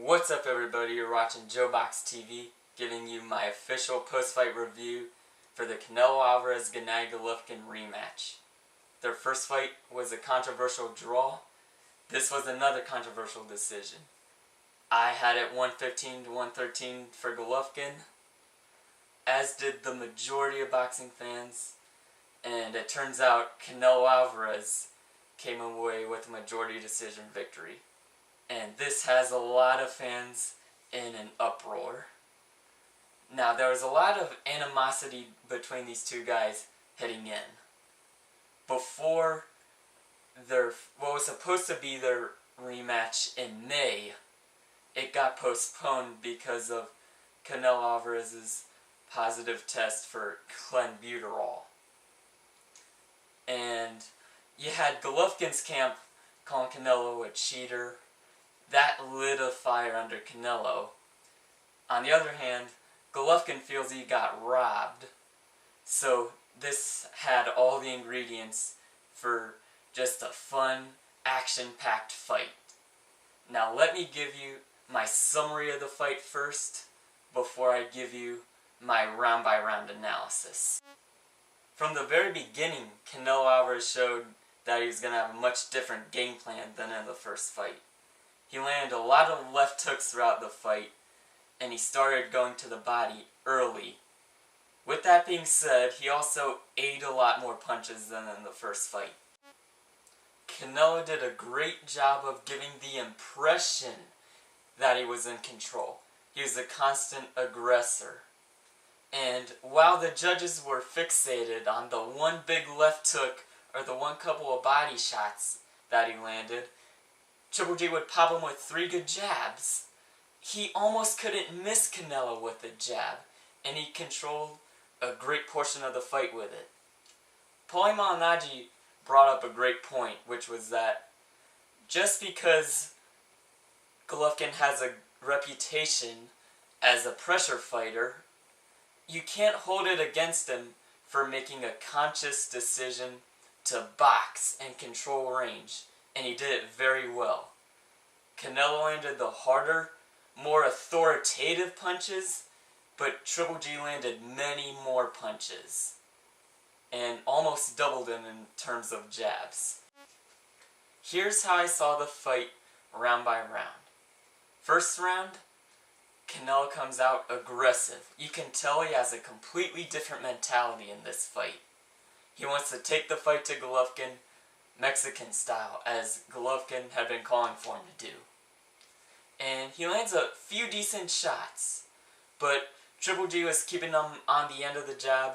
What's up, everybody? You're watching JoeBox TV, giving you my official post-fight review for the Canelo-Gennady Golovkin rematch. Their first fight was a controversial draw. This was another controversial decision. I had it 115 to 113 for Golovkin, as did the majority of boxing fans, and it turns out Canelo Alvarez came away with a majority decision victory. And this has a lot of fans in an uproar. Now, there was a lot of animosity between these two guys heading in. Before what was supposed to be their rematch in May, it got postponed because of Canelo Alvarez's positive test for clenbuterol. And you had Golovkin's camp calling Canelo a cheater. That lit a fire under Canelo. On the other hand, Golovkin feels he got robbed. So this had all the ingredients for just a fun, action-packed fight. Now let me give you my summary of the fight first, before I give you my round-by-round analysis. From the very beginning, Canelo Alvarez showed that he was going to have a much different game plan than in the first fight. He landed a lot of left hooks throughout the fight, and he started going to the body early. With that being said, he also ate a lot more punches than in the first fight. Canelo did a great job of giving the impression that he was in control. He was a constant aggressor. And while the judges were fixated on the one big left hook or the one couple of body shots that he landed, Triple G would pop him with 3 good jabs. He almost couldn't miss Canelo with a jab, and he controlled a great portion of the fight with it. Paulie Malignaggi brought up a great point, which was that just because Golovkin has a reputation as a pressure fighter, you can't hold it against him for making a conscious decision to box and control range. And he did it very well. Canelo landed the harder, more authoritative punches, but Triple G landed many more punches, and almost doubled him in terms of jabs. Here's how I saw the fight round by round. First round, Canelo comes out aggressive. You can tell he has a completely different mentality in this fight. He wants to take the fight to Golovkin Mexican style, as Golovkin had been calling for him to do. And he lands a few decent shots, but Triple G was keeping him on the end of the jab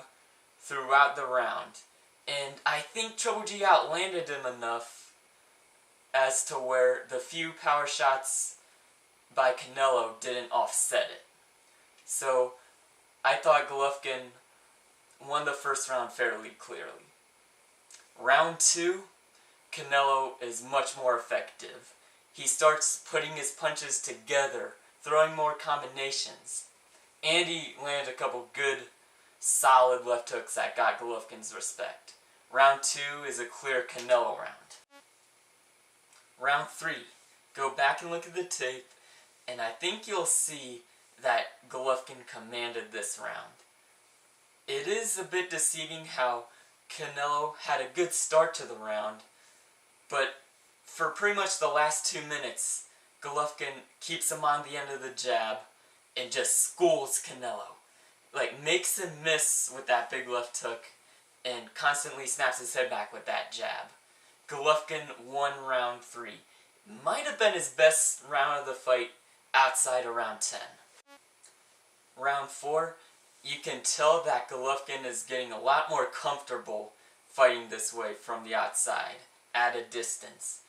throughout the round. And I think Triple G outlanded him enough as to where the few power shots by Canelo didn't offset it. So I thought Golovkin won the first round fairly clearly. Round 2, Canelo is much more effective. He starts putting his punches together, throwing more combinations. And he landed a couple good, solid left hooks that got Golovkin's respect. Round 2 is a clear Canelo round. Round 3, go back and look at the tape, and I think you'll see that Golovkin commanded this round. It is a bit deceiving how Canelo had a good start to the round, but for pretty much the last 2 minutes, Golovkin keeps him on the end of the jab and just schools Canelo. Like, makes him miss with that big left hook and constantly snaps his head back with that jab. Golovkin won round 3. Might have been his best round of the fight outside of round 10. Round 4, you can tell that Golovkin is getting a lot more comfortable fighting this way from the outside, at a distance.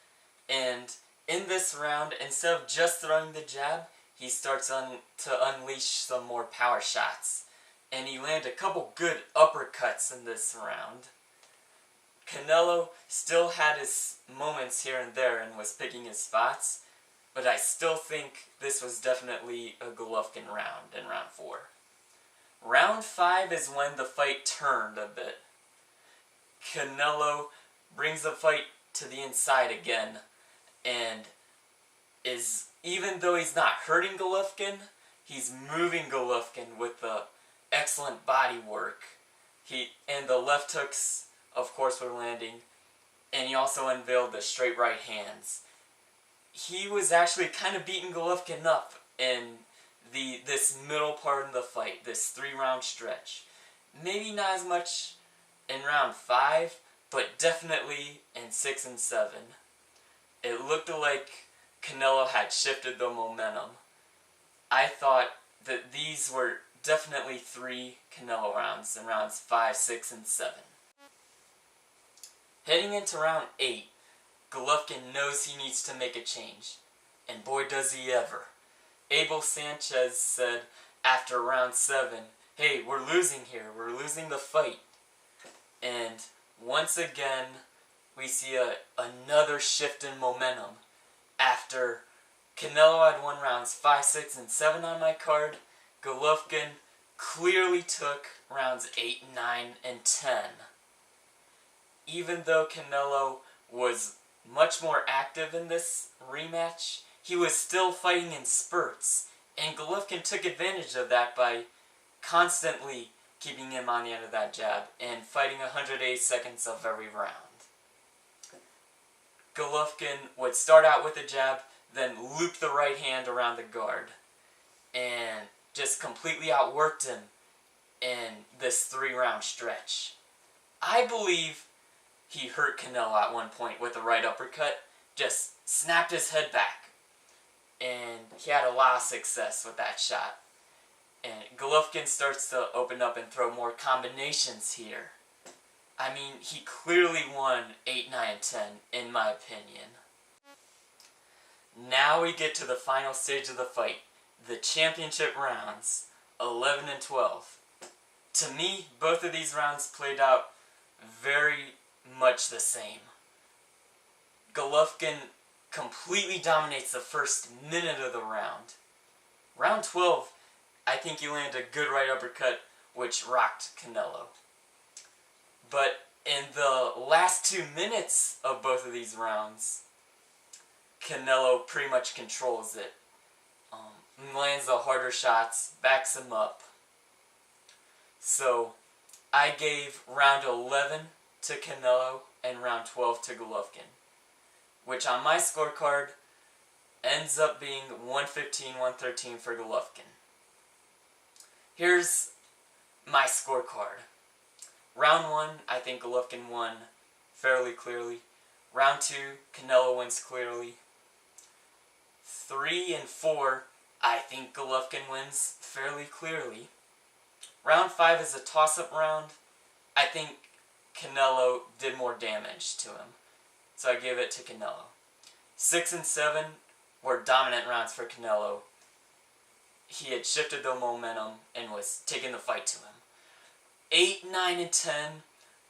And in this round, instead of just throwing the jab, he starts to unleash some more power shots. And he landed a couple good uppercuts in this round. Canelo still had his moments here and there and was picking his spots, but I still think this was definitely a Golovkin round in round 4. Round 5 is when the fight turned a bit. Canelo brings the fight to the inside again, and is, even though he's not hurting Golovkin, he's moving Golovkin with the excellent body work. And the left hooks, of course, were landing, and he also unveiled the straight right hands. He was actually kind of beating Golovkin up in this middle part of the fight, this 3-round stretch. Maybe not as much in round 5, but definitely in 6 and 7. It looked like Canelo had shifted the momentum. I thought that these were definitely 3 Canelo rounds in rounds 5, 6, and 7. Heading into round 8, Golovkin knows he needs to make a change. And boy does he ever. Abel Sanchez said after round 7, hey, we're losing here, we're losing the fight. And once again, we see another shift in momentum. After Canelo had won rounds 5, 6, and 7 on my card, Golovkin clearly took rounds 8, 9, and 10. Even though Canelo was much more active in this rematch, he was still fighting in spurts, and Golovkin took advantage of that by constantly keeping him on the end of that jab and fighting 108 seconds of every round. Golovkin would start out with a jab, then loop the right hand around the guard, and just completely outworked him in this 3-round stretch. I believe he hurt Canelo at one point with a right uppercut, just snapped his head back, and he had a lot of success with that shot. And Golovkin starts to open up and throw more combinations here. I mean, he clearly won 8, 9, 10, in my opinion. Now we get to the final stage of the fight, the championship rounds, 11 and 12. To me, both of these rounds played out very much the same. Golovkin completely dominates the first minute of the round. Round 12, I think he landed a good right uppercut, which rocked Canelo. But in the last 2 minutes of both of these rounds, Canelo pretty much controls it. Lands the harder shots, backs him up. So, I gave round 11 to Canelo and round 12 to Golovkin, which on my scorecard ends up being 115-113 for Golovkin. Here's my scorecard. Round 1, I think Golovkin won fairly clearly. Round 2, Canelo wins clearly. 3 and 4, I think Golovkin wins fairly clearly. Round 5 is a toss-up round. I think Canelo did more damage to him, so I give it to Canelo. 6 and 7 were dominant rounds for Canelo. He had shifted the momentum and was taking the fight to him. 8, 9, and 10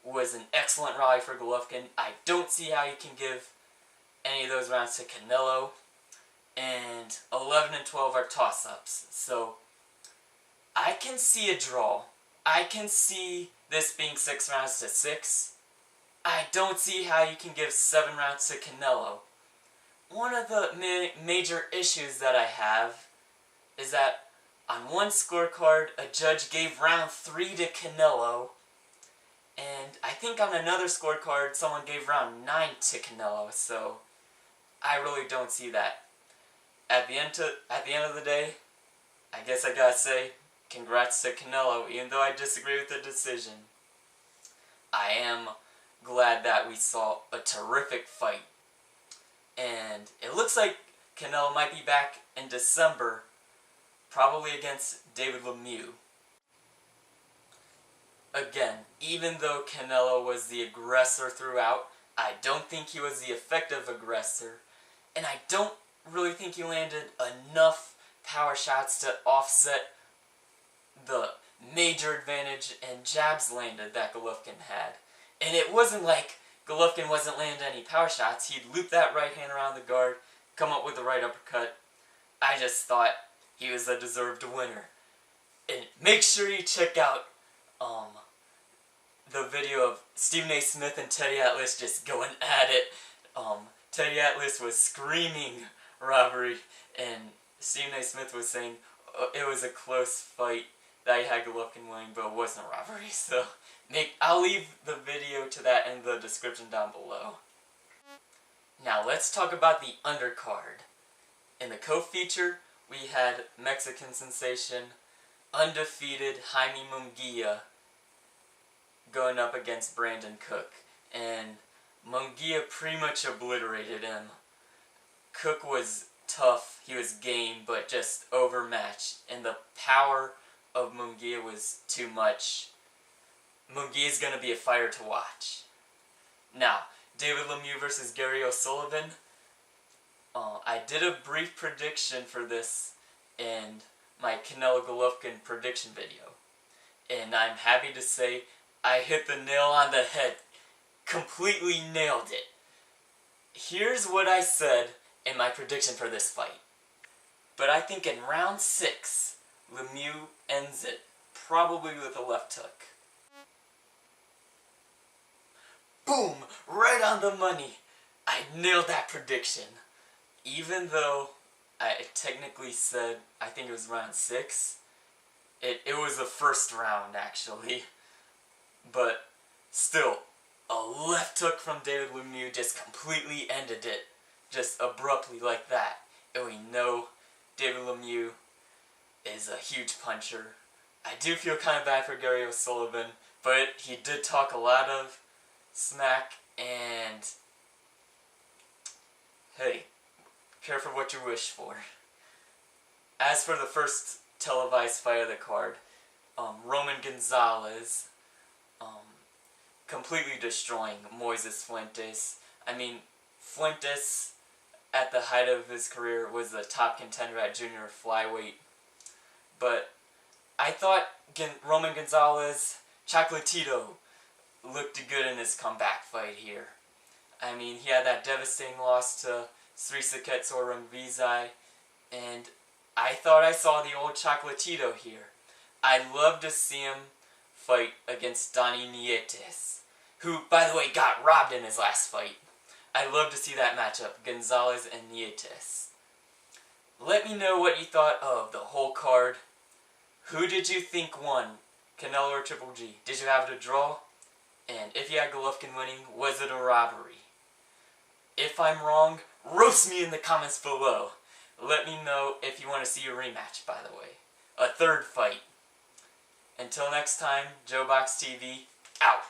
was an excellent rally for Golovkin. I don't see how you can give any of those rounds to Canelo. And 11 and 12 are toss-ups. So, I can see a draw. I can see this being 6 rounds to 6. I don't see how you can give 7 rounds to Canelo. One of the major issues that I have is that on one scorecard, a judge gave round 3 to Canelo, and I think on another scorecard, someone gave round 9 to Canelo, so I really don't see that. At the end of the day, I guess I gotta say, congrats to Canelo, even though I disagree with the decision. I am glad that we saw a terrific fight. And it looks like Canelo might be back in December, probably against David Lemieux. Again, even though Canelo was the aggressor throughout, I don't think he was the effective aggressor, and I don't really think he landed enough power shots to offset the major advantage and jabs landed that Golovkin had. And it wasn't like Golovkin wasn't landing any power shots. He'd loop that right hand around the guard, come up with the right uppercut. I just thought he was a deserved winner. And make sure you check out the video of Stephen A. Smith and Teddy Atlas just going at it. Teddy Atlas was screaming robbery, and Stephen A. Smith was saying it was a close fight that he had Golovkin winning, but it wasn't a robbery. So I'll leave the video to that in the description down below. Now let's talk about the undercard. In the co-feature, we had Mexican sensation, undefeated Jaime Munguia going up against Brandon Cook, and Munguia pretty much obliterated him. Cook was tough, he was game, but just overmatched, and the power of Munguia was too much. Munguia's gonna be a fighter to watch. Now, David Lemieux versus Gary O'Sullivan. I did a brief prediction for this in my Canelo-Golovkin prediction video, and I'm happy to say I hit the nail on the head. Completely nailed it. Here's what I said in my prediction for this fight. But I think in round 6, Lemieux ends it, probably with a left hook. Boom! Right on the money. I nailed that prediction. Even though I technically said, I think it was round 6, it was the first round actually. But still, a left hook from David Lemieux just completely ended it. Just abruptly like that. And we know David Lemieux is a huge puncher. I do feel kind of bad for Gary O'Sullivan, but he did talk a lot of smack, and hey, careful what you wish for. As for the first televised fight of the card, Roman Gonzalez completely destroying Moises Fuentes. I mean, Fuentes, at the height of his career, was the top contender at junior flyweight. But I thought Roman Gonzalez, Chocolatito, looked good in his comeback fight here. I mean, he had that devastating loss to Srisaket Orunvizai, and I thought I saw the old Chocolatito here. I'd love to see him fight against Donny Nietes, who, by the way, got robbed in his last fight. I'd love to see that matchup, Gonzalez and Nietes. Let me know what you thought of the whole card. Who did you think won, Canelo or Triple G? Did you have it a draw? And if you had Golovkin winning, was it a robbery? If I'm wrong, roast me in the comments below. Let me know if you want to see a rematch, by the way. A third fight. Until next time, JoeBox TV, out.